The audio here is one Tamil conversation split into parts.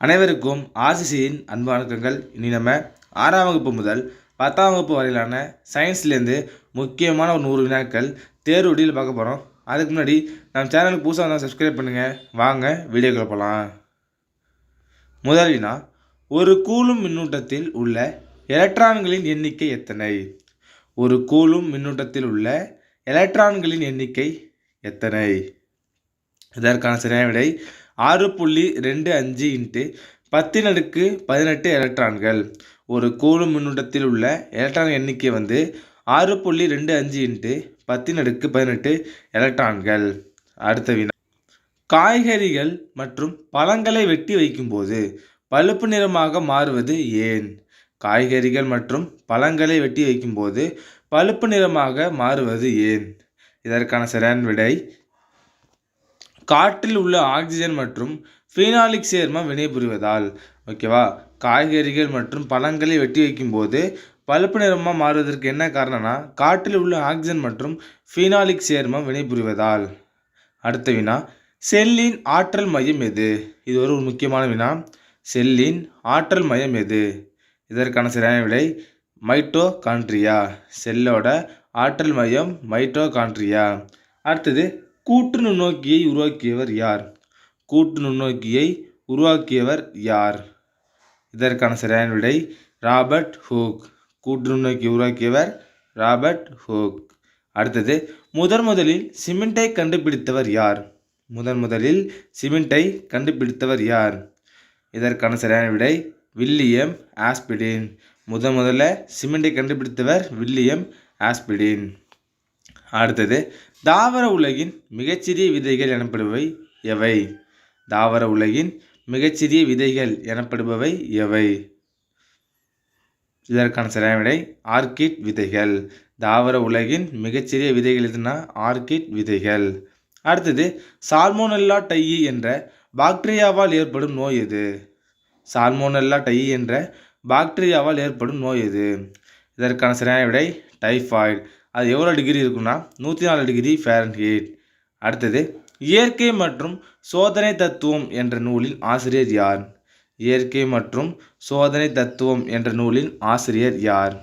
அனைவருக்கும் ஆசிசியின் அன்பு வணக்கங்கள். இனி நம்ம 6ஆம் வகுப்பு முதல் 10ஆம் வகுப்பு வரையிலான சயின்ஸ்லேருந்து முக்கியமான ஒரு 100 வினாக்கள் தேர்வு வீடியோவில் பார்க்க போகிறோம். அதுக்கு முன்னாடி நம்ம சேனலுக்கு புதுசாக இருந்தால் சப்ஸ்கிரைப் பண்ணுங்கள். வாங்க வீடியோக்குள்ள போகலாம். முதல் வினா, ஒரு கூலும் மின்னூட்டத்தில் உள்ள எலக்ட்ரான்களின் எண்ணிக்கை எத்தனை? ஒரு கூலும் மின்னூட்டத்தில் உள்ள எலக்ட்ரான்களின் எண்ணிக்கை எத்தனை? இதற்கான சரியான விடை 6.25 × 10⁻18 எலக்ட்ரான்கள். ஒரு கூலும் மின்னூட்டத்தில் உள்ள எலக்ட்ரான் எண்ணிக்கை 6.25 × 10⁻18 எலக்ட்ரான்கள். அடுத்த வினா, காய்கறிகள் மற்றும் பழங்களை வெட்டி வைக்கும்போது பழுப்பு நிறமாக மாறுவது ஏன்? காய்கறிகள் மற்றும் பழங்களை வெட்டி வைக்கும்போது பழுப்பு நிறமாக மாறுவது ஏன்? இதற்கான சரியான விடை காற்றில் உள்ள ஆக்சிஜன் மற்றும் ஃபீனாலிக் சேர்மம் வினைபுரிவதால். ஓகேவா, காய்கறிகள் மற்றும் பழங்களை வெட்டி வைக்கும்போது பழுப்பு நிறமாக மாறுவதற்கு என்ன காரணம்னா காற்றில் உள்ள ஆக்சிஜன் மற்றும் ஃபீனாலிக் சேர்மம் வினைபுரிவதால். அடுத்த வினா, செல்லின் ஆற்றல் மையம் எது? இது ஒரு முக்கியமான வினா. செல்லின் ஆற்றல் மையம் எது? இதற்கான சரியான விடை மைட்டோகாண்ட்ரியா. செல்லோட ஆற்றல் மையம் மைட்டோகாண்ட்ரியா. அடுத்தது, கூட்டு நுண்ணோக்கியை உருவாக்கியவர் யார்? கூட்டு நுண்ணோக்கியை உருவாக்கியவர் யார்? இதற்கான சரியான விடை ராபர்ட் ஹூக். கூட்டு நுண்ணோக்கி உருவாக்கியவர் ராபர்ட் ஹூக். அடுத்தது, முதலில் சிமெண்டை கண்டுபிடித்தவர் யார்? முதலில் சிமெண்டை கண்டுபிடித்தவர் யார்? இதற்கான சரியான விடை வில்லியம் ஆஸ்பிடின். முதல்ல சிமெண்டை கண்டுபிடித்தவர் வில்லியம் ஆஸ்பிடின். அடுத்தது, தாவர உலகின் மிகச்சிறிய விதைகள் எனப்படுபவை எவை? தாவர உலகின் மிகச்சிறிய விதைகள் எனப்படுபவை எவை? இதற்கான சரியான விடை ஆர்கிட் விதைகள். தாவர உலகின் மிகச்சிறிய விதைகள் எதுனா ஆர்கிட் விதைகள். அடுத்தது, சால்மோனெல்லா டையி என்ற பாக்டீரியாவால் ஏற்படும் நோய் எது? சால்மோனெல்லா டையி என்ற பாக்டீரியாவால் ஏற்படும் நோய் எது? இதற்கான சரியான விடை டைஃபாய்டு. அது எவ்வளோ டிகிரி இருக்குன்னா 104 டிகிரி ஃபாரன்ஹீட். அடுத்தது, இயற்கை மற்றும் சோதனை தத்துவம் என்ற நூலின் ஆசிரியர் யார்? இயற்கை மற்றும் சோதனை தத்துவம் என்ற நூலின் ஆசிரியர் யார்?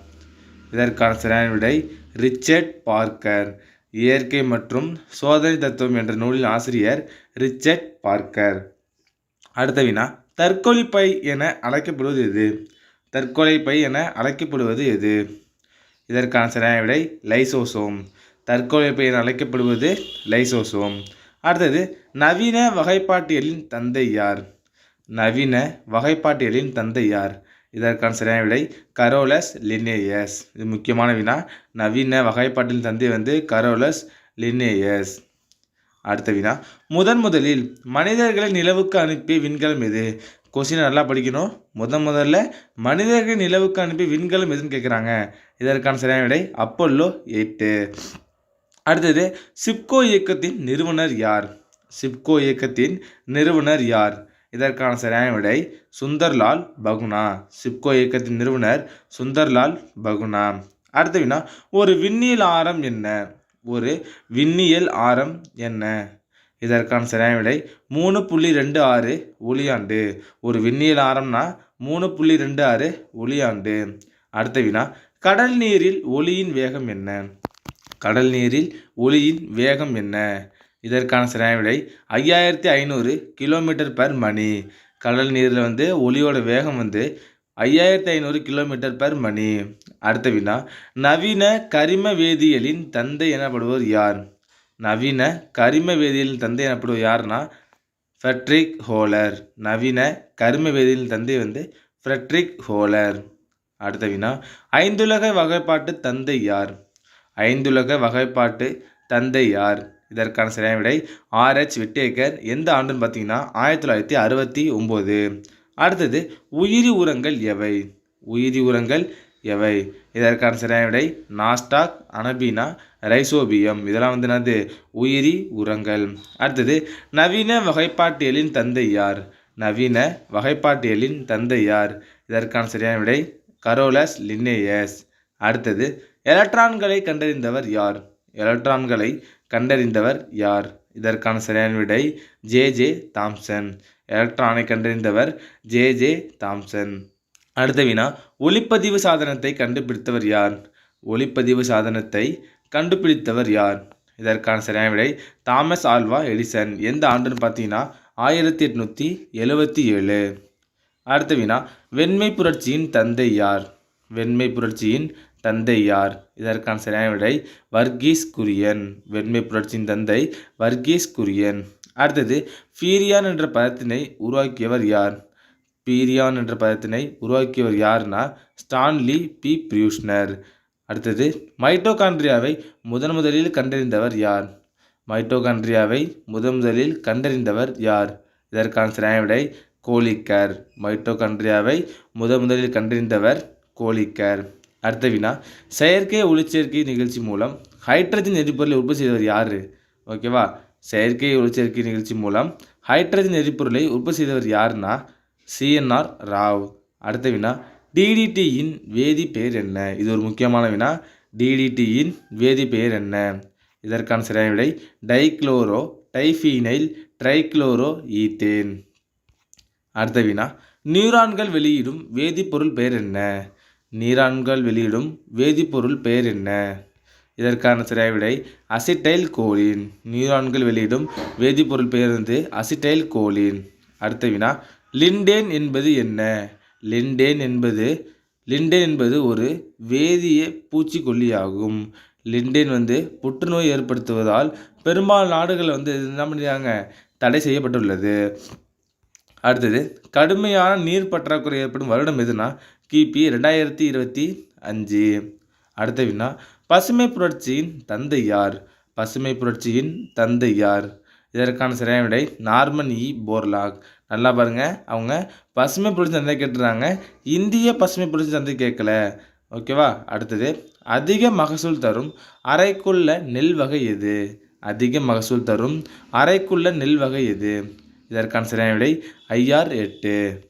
இதற்கான சரியான விடை ரிச்சர்ட் பார்க்கர். இயற்கை மற்றும் சோதனை தத்துவம் என்ற நூலின் ஆசிரியர் ரிச்சர்ட் பார்க்கர். அடுத்த வினா, தற்கொலை பை என அழைக்கப்படுவது எது? தற்கொலை பை என அழைக்கப்படுவது எது? இதற்கான சரியான விடை லைசோசோம். தற்கொலை பை என அழைக்கப்படுவது லைசோசோம். அடுத்தது, நவீன வகைப்பாட்டியலின் தந்தை யார்? நவீன வகைப்பாட்டியலின் தந்தை யார்? இதற்கான சரியான விடை கரோலஸ் லின்னேயஸ். இது முக்கியமான வினா. நவீன வகைப்பாட்டியலின் தந்தை கரோலஸ் லின்னேயஸ். அடுத்த வினா, முதலில் மனிதர்களை நிலவுக்கு அனுப்பிய விண்கலம் எது? கொஸ்டினை நல்லா படிக்கணும். முதல்ல மனிதர்கள் நிலவுக்கு அனுப்பி விண்கலம் எதுன்னு கேட்குறாங்க. இதற்கான சரியான விடை அப்போலோ 8. அடுத்தது, சிப்கோ இயக்கத்தின் நிறுவனர் யார்? சிப்கோ இயக்கத்தின் நிறுவனர் யார்? இதற்கான சரியான விடை சுந்தர்லால் பகுனா. சிப்கோ இயக்கத்தின் நிறுவனர் சுந்தர்லால் பகுனா. அடுத்த வினா, ஒரு விண்ணியல் ஆரம் என்ன? ஒரு விண்ணியல் ஆரம் என்ன? இதற்கான சரியான விடை 3.26 ஒளியாண்டு. ஒரு விண்ணியல் ஆரம்னா 3.26 ஒளியாண்டு. அடுத்த வினா, கடல் நீரில் ஒளியின் வேகம் என்ன? கடல் நீரில் ஒளியின் வேகம் என்ன? இதற்கான சரியான விடை 5500 km/மணி. கடல் நீரில் ஒளியோட வேகம் 5500 km/மணி. அடுத்த வினா, நவீன கரிம வேதியியலின் தந்தை எனப்படுவர் யார்? நவீன கரிம வேதியியலின் தந்தை எனப்படுவது யாருன்னா ஃப்ரெட்ரிக் ஹோலர். நவீன கரிம வேதியியலின் தந்தை ஃப்ரெட்ரிக் ஹோலர். அடுத்த வினா, ஐந்துலக வகைப்பாட்டு தந்தை யார்? ஐந்துலக வகைப்பாட்டு தந்தை யார்? இதற்கான சரியான விடை RH விட்டேக்கர். எந்த ஆண்டுன்னு பார்த்தீங்கன்னா 1969. அடுத்தது, உயிரி உரங்கள் எவை? உயிரி உரங்கள் எவை? இதற்கான சரியான விடை நாஸ்டாக், அனபீனா, ரைசோபியம். இதெல்லாம் என்னது? உயிரி உரங்கள். அடுத்தது, நவீன வகைப்பாட்டியலின் தந்தை யார்? நவீன வகைப்பாட்டியலின் தந்தை யார்? இதற்கான சரியான விடை கரோலஸ் லின்னேயஸ். அடுத்தது, எலக்ட்ரான்களை கண்டறிந்தவர் யார்? எலக்ட்ரான்களை கண்டறிந்தவர் யார்? இதற்கான சரியான விடை ஜே தாம்சன். எலக்ட்ரானை கண்டறிந்தவர் ஜே தாம்சன். அடுத்த வினா, ஒளிப்பதிவு சாதனத்தை கண்டுபிடித்தவர் யார்? ஒளிப்பதிவு சாதனத்தை கண்டுபிடித்தவர் யார்? இதற்கான சரியான விடை தாமஸ் ஆல்வா எடிசன். எந்த ஆண்டுன்னு பார்த்தீங்கன்னா 1877. அடுத்த வினா, வெண்மை புரட்சியின் தந்தை யார்? வெண்மை புரட்சியின் தந்தை யார்? இதற்கான சரியான விடை வர்கீஸ் குரியன். வெண்மை புரட்சியின் தந்தை வர்கீஸ் குரியன். அடுத்தது, பீரியான் என்ற பதத்தினை உருவாக்கியவர் யார்? பீரியான் என்ற பதத்தினை உருவாக்கியவர் யாருன்னா ஸ்டான்லி பி பிரியூஷ்னர். அடுத்தது, மைட்டோகாண்ட்ரியாவை முதலில் கண்டறிந்தவர் யார்? மைட்டோகாண்ட்ரியாவை முதலில் கண்டறிந்தவர் யார்? இதற்கான சரியான விடை கோலிக்கர். மைட்டோகாண்ட்ரியாவை முதலில் கண்டறிந்தவர் கோலிக்கர். அடுத்த வினா, செயற்கை ஒளிச்சேர்க்கை நிகழ்ச்சி மூலம் ஹைட்ரஜன் எரிபொருளை உற்பத்தி செய்தவர் யார்? ஓகேவா, செயற்கை ஒளிச்சேர்க்கை நிகழ்ச்சி மூலம் ஹைட்ரஜன் எரிபொருளை உற்பத்தி செய்தவர் யாருன்னா CNR ராவ். அடுத்த வினா, DDTயின் வேதி பெயர் என்ன? இது ஒரு முக்கியமான வினா. DDTயின் வேதி பெயர் என்ன? இதற்கான சரியான விடை டைக்ளோரோ டைஃபீனைல் ட்ரைக்ளோரோ ஈத்தேன். அடுத்த வினா, நியூரான்கள் வெளியிடும் வேதிப்பொருள் பெயர் என்ன? நியூரான்கள் வெளியிடும் வேதிப்பொருள் பெயர் என்ன? இதற்கான சரியான விடை அசிட்டைல் கோலின். நியூரான்கள் வெளியிடும் வேதிப்பொருள் பெயர் அசிட்டைல் கோலின். அடுத்த வினா, லிண்டேன் என்பது என்ன? லிண்டேன் என்பது ஒரு வேதிய பூச்சிக்கொல்லியாகும். லிண்டேன் புற்றுநோய் ஏற்படுத்துவதால் பெரும்பாலான நாடுகள் என்ன பண்ணியாங்க, தடை செய்யப்பட்டுள்ளது. அடுத்தது, கடுமையான நீர் பற்றாக்குறை ஏற்படும் வருடம் எதுனா கிபி 2025. அடுத்த வினா, பசுமை புரட்சியின் தந்தை யார்? பசுமை புரட்சியின் தந்தை யார்? இதற்கான சரியான விடை நார்மன் போர்லாக். நல்லா பாருங்க, அவங்க பசுமை புரட்சி தந்தை கேட்டுறாங்க, இந்திய பசுமை புரட்சி தந்தை கேட்கல. ஓகேவா. அடுத்தது, அதிக மகசூல் தரும் அரைக்குள்ள நெல் வகை எது? அதிக மகசூல் தரும் அரைக்குள்ள நெல் வகை எது? இதற்கான சரியான விடை IR8.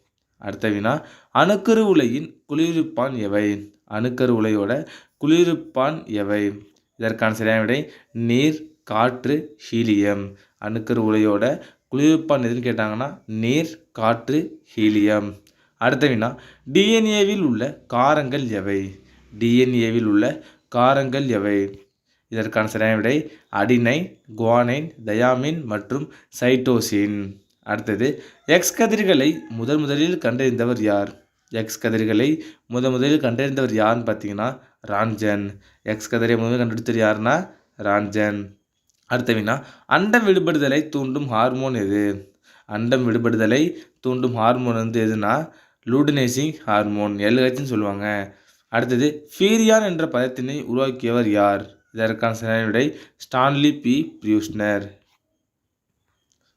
அடுத்த வினா, அணுக்கரு உலையின் குளிர்விப்பான் எவை? அணுக்கரு உலையோட குளிர்விப்பான் எவை? இதற்கான சரியான விடை நீர், காற்று, ஹீலியம். அணுக்கரு உலையோட குளிர்விப்பான் எதுன்னு கேட்டாங்கன்னா நீர், காற்று, ஹீலியம். அடுத்த வினா, டிஎன்ஏவில் உள்ள காரங்கள் எவை? டிஎன்ஏவில் உள்ள காரங்கள் எவை? இதற்கான சரியான விடை அடினைன், குவானைன், தயாமின் மற்றும் சைட்டோசின். அடுத்தது, எக்ஸ் கதிர்களை முதலில் கண்டறிந்தவர் யார்? எக்ஸ் கதிர்களை முதலில் கண்டறிந்தவர் யாருன்னு பார்த்தீங்கன்னா ரான்ஜன். எக்ஸ் கதிரை முதலில் கண்டுபிடித்தவர் யாருன்னா ரான்ஜன். அடுத்த வினா, அண்டம் விடுபடுதலை தூண்டும் ஹார்மோன் எது? அண்டம் விடுபடுதலை தூண்டும் ஹார்மோன் எதுனா லூடினேசிங் ஹார்மோன், LHன்னு சொல்லுவாங்க. அடுத்தது, பீரியான் என்ற பதத்தினை உருவாக்கியவர் யார்? இதற்கான சரியான விடை ஸ்டான்லி பி பிரியூஷ்னர்.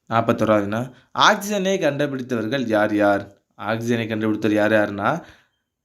41வது வினா, ஆக்சிஜனை கண்டுபிடித்தவர்கள் யார் யார்? ஆக்சிஜனை கண்டுபிடித்தவர் யாருன்னா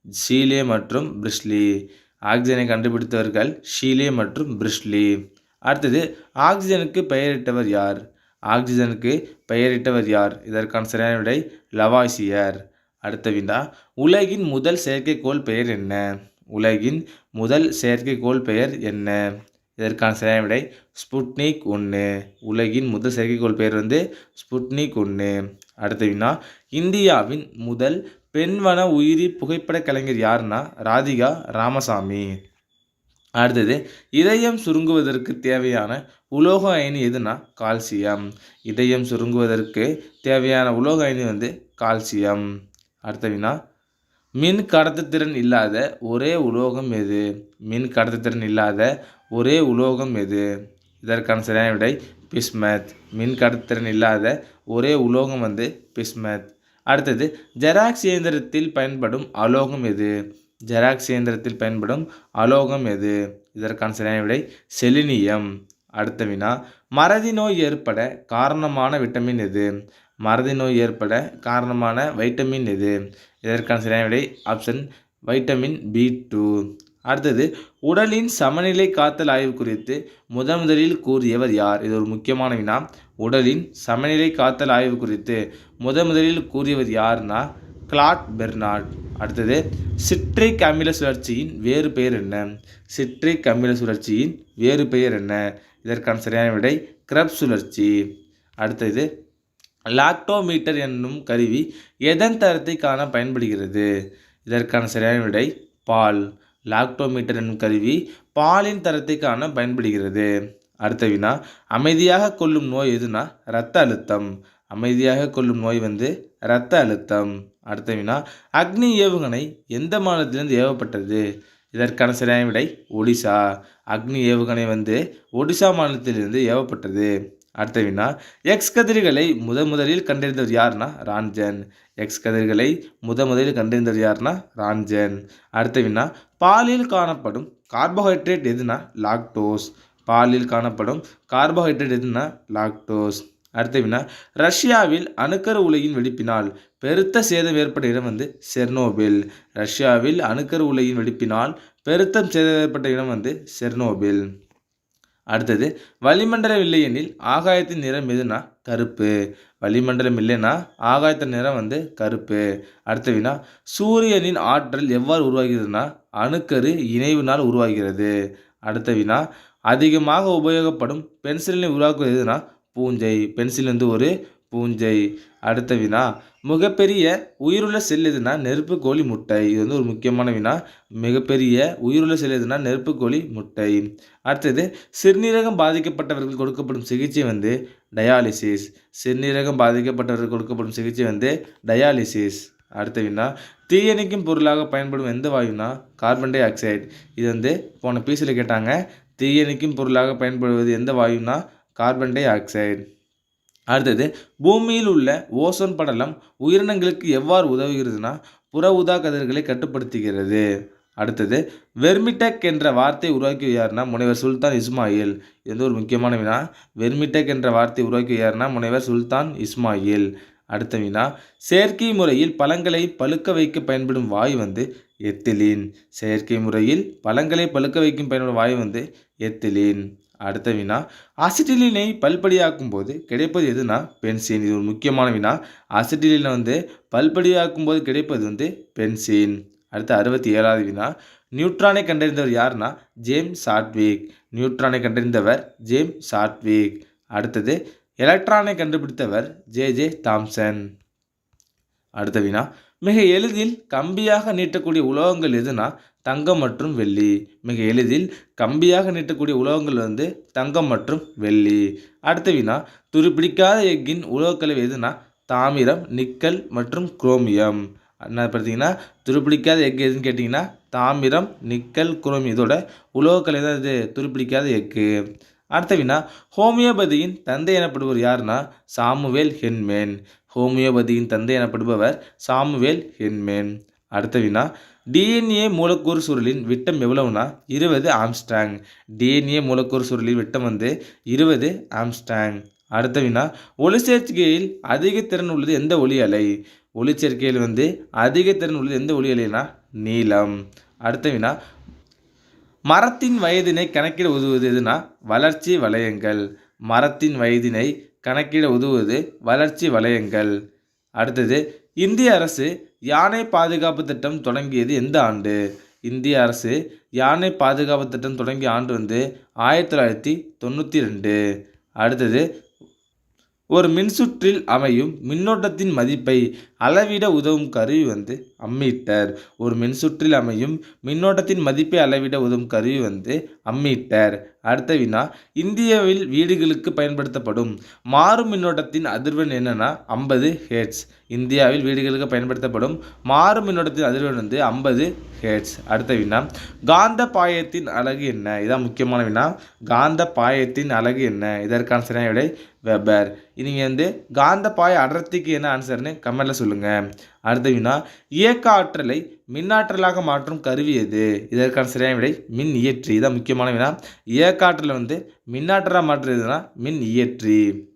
ஷீலே மற்றும் பிரிஸ்லி. ஆக்சிஜனை கண்டுபிடித்தவர்கள் ஷீலே மற்றும் பிரிஸ்லி. அடுத்தது, ஆக்சிஜனுக்கு பெயரிட்டவர் யார்? ஆக்சிஜனுக்கு பெயரிட்டவர் யார்? இதற்கான சரியான விடை லவாய்சியர். அடுத்த வினா, உலகின் முதல் செயற்கைக்கோள் பெயர் என்ன? உலகின் முதல் செயற்கைக்கோள் பெயர் என்ன? இதற்கான சரியான விடை ஸ்புட்னிக் 1. உலகின் முதல் செயற்கைக்கோள் பெயர் ஸ்புட்னிக் 1. அடுத்த வினா, இந்தியாவின் முதல் பெண்வன உயிரி புகைப்பட கலைஞர் யாருன்னா ராதிகா ராமசாமி. அடுத்தது, இதயம் சுருங்குவதற்கு தேவையான உலோக அயனி எதுனா கால்சியம். இதயம் சுருங்குவதற்கு தேவையான உலோக அயனி கால்சியம். அடுத்த வினா, மின் கடத்துத்திறன் இல்லாத ஒரே உலோகம் எது? மின் கடத்துத்திறன் இல்லாத ஒரே உலோகம் எது? இதற்கான சரியான விடை பிஸ்மத். மின் கடத்துத்திறன் இல்லாத ஒரே உலோகம் பிஸ்மத். அடுத்தது, ஜெராக்ஸ் இயந்திரத்தில் பயன்படும் அலோகம் எது? ஜெராக்ஸ் இயந்திரத்தில் பயன்படும் அலோகம் எது? இதற்கான சரியான விடை செலினியம். அடுத்த வினா, மறதி நோய் ஏற்பட காரணமான விட்டமின் எது? மறதி நோய் ஏற்பட காரணமான வைட்டமின் எது? இதற்கான சரியான விடை ஆப்ஷன் வைட்டமின் B2. அடுத்தது, உடலின் சமநிலை காத்தல் ஆய்வு குறித்து முதலில் கூறியவர் யார்? இது ஒரு முக்கியமான வினா. உடலின் சமநிலை காத்தல் ஆய்வு குறித்து முதலில் கூறியவர் யாருன்னா கிளாட் பெர்னாட். அடுத்தது, சிட்ரிக் அமில சுழற்சியின் வேறு பெயர் என்ன? சிட்ரிக் அமில சுழற்சியின் வேறு பெயர் என்ன? இதற்கான சரியான விடை கிரப்ஸ் சுழற்சி. அடுத்தது, லாக்டோமீட்டர் என்னும் கருவி எதன் தரத்தை காண பயன்படுகிறது? இதற்கான சரியான விடை பால். லாக்டோமீட்டர் என்னும் கருவி பாலின் தரத்தை காண பயன்படுகிறது. அடுத்த வினா, அமைதியாக கொள்ளும் நோய் எதுனா இரத்த அழுத்தம். அமைதியாக கொள்ளும் நோய் இரத்த அழுத்தம். அடுத்த வினா, அக்னி ஏவுகணை எந்த மாநிலத்திலிருந்து ஏவப்பட்டது? இதற்கான சரியான விடை ஒடிசா. அக்னி ஏவுகணை ஒடிசா மாநிலத்திலிருந்து ஏவப்பட்டது. அடுத்த வினா, எக்ஸ் கதிர்களை முதலில் கண்டறிந்தவர் யாருன்னா ரான்ஜன். எக்ஸ் கதிர்களை முதலில் கண்டறிந்தவர் யாருன்னா ரான்ஜன். அடுத்த வினா, பாலில் காணப்படும் கார்போஹைட்ரேட் எதுனா லாக்டோஸ். பாலில் காணப்படும் கார்போஹைட்ரேட் எதுனா லாக்டோஸ். அடுத்த வினா, ரஷ்யாவில் அணுக்கரு உலையின் வெடிப்பினால் பெருத்த சேதம் ஏற்பட்ட இடம் செர்னோபில். ரஷ்யாவில் அணுக்கரு உலையின் வெடிப்பினால் பெருத்த சேதம் ஏற்பட்ட இடம் செர்னோபில். அடுத்தது, வளிமண்டலம் இல்லையெனில் ஆகாயத்தின் நிறம் எதுனா கருப்பு. வளிமண்டலம் இல்லைன்னா ஆகாயத்தின் நிறம் கருப்பு. அடுத்த வினா, சூரியனின் ஆற்றல் எவ்வாறு உருவாகிறதுனா அணுக்கரு இணைவினால் உருவாகிறது. அடுத்த வினா, அதிகமாக உபயோகப்படும் பென்சிலினை உருவாக்குவது எதுனா பூஞ்சை. பென்சில் ஒரு பூஞ்சை. அடுத்த வினா, மிகப்பெரிய உயிருள்ள செல் எதுனா நெருப்புக்கோழி முட்டை. இது ஒரு முக்கியமான வினா. மிகப்பெரிய உயிருள்ள செல் எதுனா நெருப்புக்கோழி முட்டை. அடுத்தது, சிறுநீரகம் பாதிக்கப்பட்டவர்கள் கொடுக்கப்படும் சிகிச்சை டயாலிசிஸ். சிறுநீரகம் பாதிக்கப்பட்டவர்கள் கொடுக்கப்படும் சிகிச்சை டயாலிசிஸ். அடுத்த வினா, தீயணைக்கும் பொருளாக பயன்படும் எந்த வாயுனா கார்பன் டை ஆக்சைடு. இது போன பீஸில் கேட்டாங்க. தீயணைக்கும் பொருளாக பயன்படுவது எந்த வாயுனா கார்பன் டை ஆக்சைடு. அடுத்தது, பூமியில் உள்ள ஓசோன் படலம் உயிரினங்களுக்கு எவ்வாறு உதவுகிறதுனா புற ஊதா கதிர்களை கட்டுப்படுத்துகிறது. அடுத்தது, வெர்மிடெக் என்ற வார்த்தை உருவாக்கிய யாருன்னா முனைவர் சுல்தான் இஸ்மாயில். இது ஒரு முக்கியமான வினா. வெர்மிடெக் என்ற வார்த்தை உருவாக்கிய யாருன்னா முனைவர் சுல்தான் இஸ்மாயில். அடுத்த வினா, செயற்கை முறையில் பழங்களை பழுக்க வைக்க பயன்படும் வாயு எத்திலீன். செயற்கை முறையில் பழங்களை பழுக்க வைக்கும் பயன்படும் வாயு எத்திலீன். அடுத்த வினா, அசிட்டிலினை பல்படியாக்கும் போது கிடைப்பது எதுனா பென்சீன். இது ஒரு முக்கியமான வினா. அசிட்டிலினை பல்படியாக்கும் போது கிடைப்பது பென்சீன். அடுத்த 67வது வினா, நியூட்ரானை கண்டறிந்தவர் யாருன்னா ஜேம்ஸ் சாட்விக். நியூட்ரானை கண்டறிந்தவர் ஜேம்ஸ் சாட்விக். அடுத்தது, எலக்ட்ரானை கண்டுபிடித்தவர் ஜே தாம்சன். அடுத்த வினா, மிக எளிதில் கம்பியாக நீட்டக்கூடிய உலோகங்கள் எதுனா தங்கம் மற்றும் வெள்ளி. மிக எளிதில் கம்பியாக நீட்டக்கூடிய உலோகங்கள் தங்கம் மற்றும் வெள்ளி. அடுத்த வினா, துருப்பிடிக்காத எஃகின் உலோகக்கலவை எதுனா தாமிரம், நிக்கல் மற்றும் குரோமியம். என்ன பார்த்தீங்கன்னா, துருப்பிடிக்காத எஃகு எதுன்னு கேட்டிங்கன்னா தாமிரம், நிக்கல், குரோமியம். இதோட உலோகக்கலவை தான் இது துருப்பிடிக்காத எஃகு. அடுத்த வினா, ஹோமியோபதியின் தந்தை எனப்படுவர் யாருன்னா சாமுவேல் ஹென்மேன். ஹோமியோபதியின் தந்தை எனப்படுபவர் சாமுவேல் ஹென்மேன். அடுத்த வினா, டிஎன்ஏ மூலக்கூறு சுருளின் விட்டம் எவ்வளவுனா 20 ஆம்ஸ்ட்ராங். டிஎன்ஏ மூலக்கூறு சுருளின் விட்டம் 20 ஆம்ஸ்ட்ராங். அடுத்த வினா, ஒளிச்சேர்க்கையில் அதிக திறன் உள்ளது எந்த ஒளி அலை. ஒளிச்சேர்க்கையில் அதிக திறன் உள்ளது எந்த ஒளி அலைனா நீலம். அடுத்த வினா, மரத்தின் வயதினை கணக்கிட உதவுவது எதுனா வளர்ச்சி வளையங்கள். மரத்தின் வயதினை கணக்கிட உதவுவது வளர்ச்சி வளையங்கள். அடுத்தது, இந்திய அரசு யானை பாதுகாப்பு திட்டம் தொடங்கியது எந்த ஆண்டு. இந்திய அரசு யானை பாதுகாப்பு திட்டம் தொடங்கிய ஆண்டு 1992. அடுத்தது, ஒரு மின்சுற்றில் அமையும் மின்னோட்டத்தின் மதிப்பை அளவிட உதவும் கருவி அம்மீட்டர். ஒரு மின்சுற்றில் அமையும் மின்னோட்டத்தின் மதிப்பை அளவிட உதவும் கருவி அம்மீட்டர். அடுத்த வினா, இந்தியாவில் வீடுகளுக்கு பயன்படுத்தப்படும் மாறும் மின்னோட்டத்தின் அதிர்வெண் என்னன்னா 50 ஹெர்ட்ஸ். இந்தியாவில் வீடுகளுக்கு பயன்படுத்தப்படும் மாறும் மின்னோட்டத்தின் அதிர்வெண் 50 ஹெர்ட்ஸ். அடுத்த வினா, காந்த பாயத்தின் அலகு என்ன. இதான் முக்கியமான வினா. காந்த பாயத்தின் அலகு என்ன. இதற்கான சரியான விடை வெபர். நீங்கள் காந்த பாய அடர்த்திக்கு என்ன ஆன்சர்னு கமெண்ட்ல சொல்லுங்கள். அடுத்த வினா, இயக்க ஆற்றலை மின்னாற்றலாக மாற்றும் கருவி எது. இதற்கான சரியான விடை மின் இயற்றி. இதான் முக்கியமான வினா. இயக்க ஆற்றலை மின்னாற்றலாக மாற்றுறதுனா மின் இயற்றி.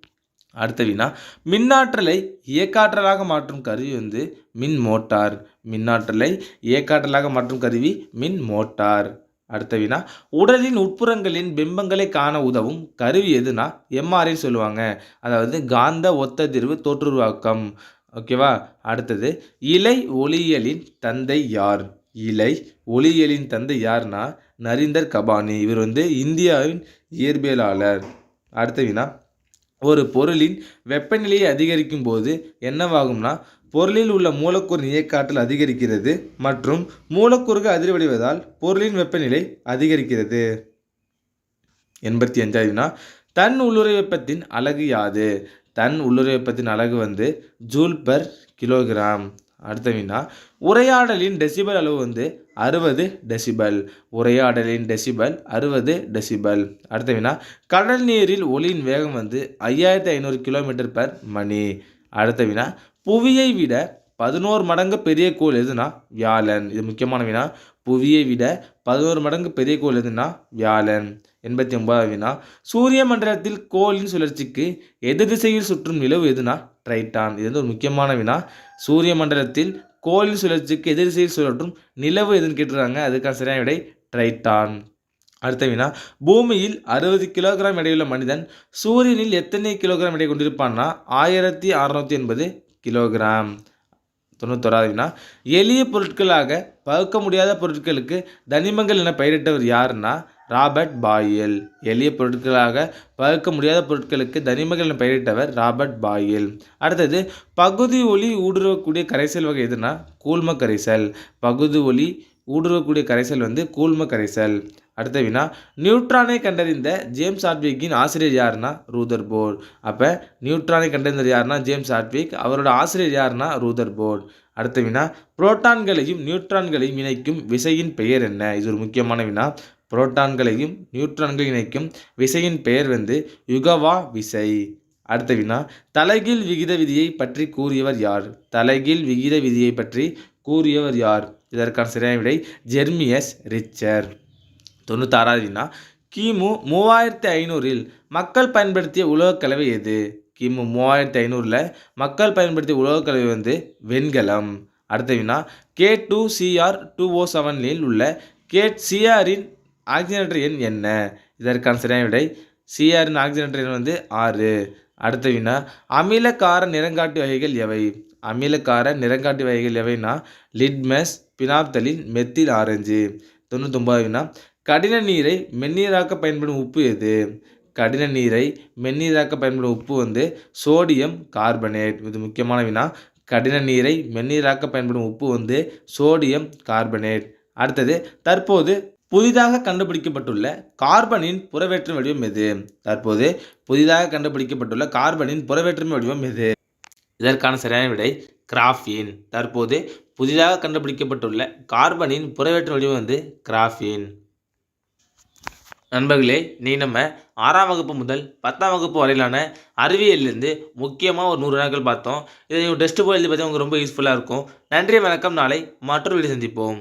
அடுத்த வினா, மின்னாற்றலை இயக்காற்றலாக மாற்றும் கருவி மின் மோட்டார். மின்னாற்றலை இயக்காற்றலாக மாற்றும் கருவி மின் மோட்டார். அடுத்த வினா, உடலின் உட்புறங்களின் பிம்பங்களை காண உதவும் கருவி எதுனா எம்ஆர்ஐ சொல்லுவாங்க. அதாவது காந்த ஒத்ததிர்வு தோற்றுருவாக்கம். ஓகேவா. அடுத்தது, இலை ஒளியியலின் தந்தை யார். இலை ஒளியியலின் தந்தை யார்னா நரீந்தர் கபானி. இவர் இந்தியாவின் இயற்பியலாளர். அடுத்த வினா, ஒரு பொருளின் வெப்பநிலையை அதிகரிக்கும் போது என்னவாகும்னா பொருளில் உள்ள மூலக்கூறு இயக்க அதிகரிக்கிறது மற்றும் மூலக்கூறுகள் அதிர்வடைவதால் பொருளின் வெப்பநிலை அதிகரிக்கிறது. 85 தன் உள்ளுறை வெப்பத்தின் அலகு யாது? தன் உள்ளுறை வெப்பத்தின் அலகு ஜூல் பெர் கிலோகிராம். அடுத்த வினா உரையாடலின் டெசிபல் அளவு 60 டெசிபல். உரையாடலின் டெசிபல் 60 டெசிபல். அடுத்த வினா கடல் நீரில் ஒலியின் வேகம் 5500 கிலோமீட்டர் பெர் மணி. அடுத்த வினா புவியை விட 11 மடங்கு பெரிய கோள் எதுனா வியாழன். இது முக்கியமான வினா. புவியை விட 11 மடங்கு பெரிய கோள் எதுனா வியாழன். 89 வினா சூரிய மண்டலத்தில் கோளின் சுழற்சிக்கு எதிர் திசையில் சுற்றும் நிலவு எதுனா ட்ரைட்டான். இது ஒரு முக்கியமான வினா. சூரிய மண்டலத்தில் கோளின் சுழற்சிக்கு எதிர் திசையில் சுழற்றும் நிலவு எதுன்னு கேட்டுருக்காங்க. அதுக்கான சரியான விடை ட்ரைட்டான். அடுத்த வினா பூமியில் 60 கிலோகிராம் எடையுள்ள மனிதன் சூரியனில் எத்தனை கிலோகிராம் எடை கொண்டிருப்பான்னா 1680 கிலோகிராம். 91 வினா எளிய பொருட்களாக பகுக்க முடியாத பொருட்களுக்கு தனிமங்கள் என பெயரிட்டவர் யாருன்னா ராபர்ட் பாயில். எளிய பொருட்களாக பகுக்க முடியாத பொருட்களுக்கு தனிமங்கள் என பெயரிட்டவர் ராபர்ட் பாயில். அடுத்தது பகுதி ஒளி ஊடுருவக்கூடிய கரைசல் வகை எதுனா கூழ்ம கரைசல். பகுதி ஒளி ஊடுருவக்கூடிய கரைசல் கூழ்ம கரைசல். அடுத்த வினா நியூட்ரானை கண்டறிந்த ஜேம்ஸ் ஹாட்விக்கின் ஆசிரியர் யாருன்னா ரூதர்போர்ட். அப்போ நியூட்ரானை கண்டறிந்தது யாருன்னா ஜேம்ஸ் ஹாட்விக். அவரோட ஆசிரியர் யாருன்னா ரூதர்போர்ட். அடுத்த வினா புரோட்டான்களையும் நியூட்ரான்களையும் இணைக்கும் விசையின் பெயர் என்ன? இது ஒரு முக்கியமான வினா. புரோட்டான்களையும் நியூட்ரான்களையும் இணைக்கும் விசையின் பெயர் யுகவா விசை. அடுத்த வினா தலைகீழ் விகித விதியை பற்றி கூறியவர் யார்? தலைகீழ் விகித விதியை பற்றி கூறியவர் யார்? இதற்கான சரியான விடை ஜெர்மியஸ் ரிச்சர். 96 வினா கிமு 3500 மக்கள் பயன்படுத்திய உலோகக்கலவை எது? கிமு 3500 மக்கள் பயன்படுத்திய உலோகக்கலவை வெண்கலம். அடுத்த வினா K2Cr2O7 உள்ள சிஆரின் ஆக்சிஜனேற்ற எண் என்ன? இதற்கான சரியான விடை சிஆரின் ஆக்சிஜனேற்ற எண் 6. அடுத்த வினா அமிலக்கார நிறங்காட்டி வகைகள் எவை? அமிலக்கார நிறங்காட்டி வகைகள் எவைனா லிட்மஸ், பினாப்தலின், மெத்தில் ஆரஞ்சு. 99 வினா கடின நீரை மென்னீராக்க பயன்படும் உப்பு எது? கடின நீரை மென்னீராக்க பயன்படும் உப்பு சோடியம் கார்பனேட். இது முக்கியமான வினா. கடின நீரை மென்னீராக்க பயன்படும் உப்பு சோடியம் கார்பனேட். அடுத்தது தற்போது புதிதாக கண்டுபிடிக்கப்பட்டுள்ள கார்பனின் புறவேற்றுமை வடிவம் எது? தற்போது புதிதாக கண்டுபிடிக்கப்பட்டுள்ள கார்பனின் புறவேற்றுமை வடிவம் எது? இதற்கான சரியான விடை கிராஃபீன். தற்போது புதிதாக கண்டுபிடிக்கப்பட்டுள்ள கார்பனின் புறவேற்றுமை வடிவம் கிராஃபீன். நண்பர்களே, நீ நம்ம 6ஆம் வகுப்பு முதல் 10ஆம் வகுப்பு வரையிலான அறிவியலிருந்து முக்கியமாக ஒரு 100 வினாக்கள் பார்த்தோம். இதை டெஸ்ட் போய் எழுதி பார்த்தா உங்களுக்கு ரொம்ப யூஸ்ஃபுல்லாக இருக்கும். நன்றி, வணக்கம். நாளை மற்றொரு வீடியோ சந்திப்போம்.